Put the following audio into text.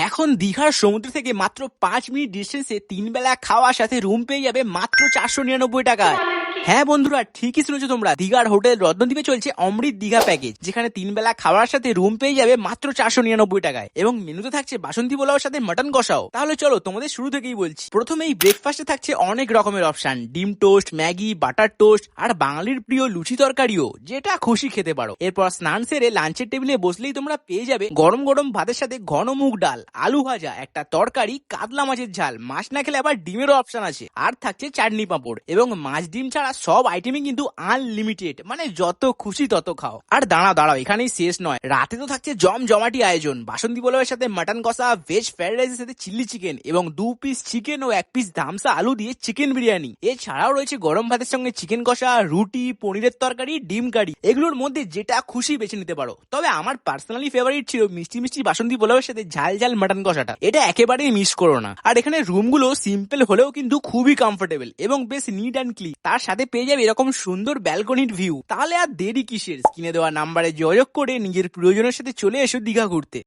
এখন দীঘার সমুদ্র থেকে মাত্র 5 মিনিট ডিস্টেন্সে 3 বেলা খাওয়ার সাথে রুম পেয়ে যাবে মাত্র 499 টাকায়। হ্যাঁ বন্ধুরা, ঠিকই শুনেছো তোমরা, দীঘার হোটেল রত্নদ্বীপে চলছে অমৃত দীঘা প্যাকেজ, যেখানে 3 বেলা খাওয়ার সাথে রুম পেয়ে যাবে মাত্র 499 টাকায় এবং মেনুতে থাকছে বাসন্তী পোলাওর সাথে মটন কষাও। তাহলে চলো তোমাদের শুরু থেকেই বলছি। প্রথমেই ব্রেকফাস্টে থাকছে অনেক রকমের অপশন, ডিম টোস্ট, ম্যাগি, বাটার টোস্ট আর বাঙালির প্রিয় লুচি তরকারিও, যেটা খুশি খেতে পারো। এরপর স্নান সেরে লাঞ্চের টেবিলে বসলেই তোমরা পেয়ে যাবে গরম গরম ভাতের সাথে ঘন মুগ ডাল, আলু ভাজা, একটা তরকারি, কাতলা মাছের ঝাল, মাছ না খেলে আবার ডিমেরও অপশন আছে, আর থাকছে চাটনি পাঁপড়। এবং মাছ ডিম ছাড়া সব আইটেমই কিন্তু আনলিমিটেড, মানে যত খুশি তত খাও। আর দাঁড়াও এখানেই শেষ নয়, রাতে তো থাকছে জমজমাটি আয়োজন, বাসন্তী পোলাওয়ের সাথে মাটন কষা, ভেজ ফ্রাইড রাইসের সাথে চিলি চিকেন এবং 2 পিস চিকেন ও 1 পিস ধামসা আলু দিয়ে চিকেন বিরিয়ানি। এছাড়াও রয়েছে গরম ভাতের সঙ্গে চিকেন কষা, রুটি, পনিরের তরকারি, ডিম কারি। এগুলোর মধ্যে যেটা খুশি বেছে নিতে পারো। তবে আমার পার্সোনালি ফেভারিট ছিল মিষ্টি মিষ্টি বাসন্তী পোলাওয়ের সাথে ঝাল ঝাল মাটন কষাটা, এটা একেবারেই মিস করো না। আর এখানে রুমগুলো সিম্পল হলেও কিন্তু খুবই কমফোর্টেবল এবং বেশ নিট অ্যান্ড ক্লিন, তার সাথে পেয়ে যাবে এরকম সুন্দর ব্যালকনির ভিউ। তাহলে আর দেরি কিসের, স্ক্রিনে দেওয়া নাম্বারে যোগাযোগ করে নিজের প্রিয়জনের সাথে চলে এসো দীঘা ঘুরতে।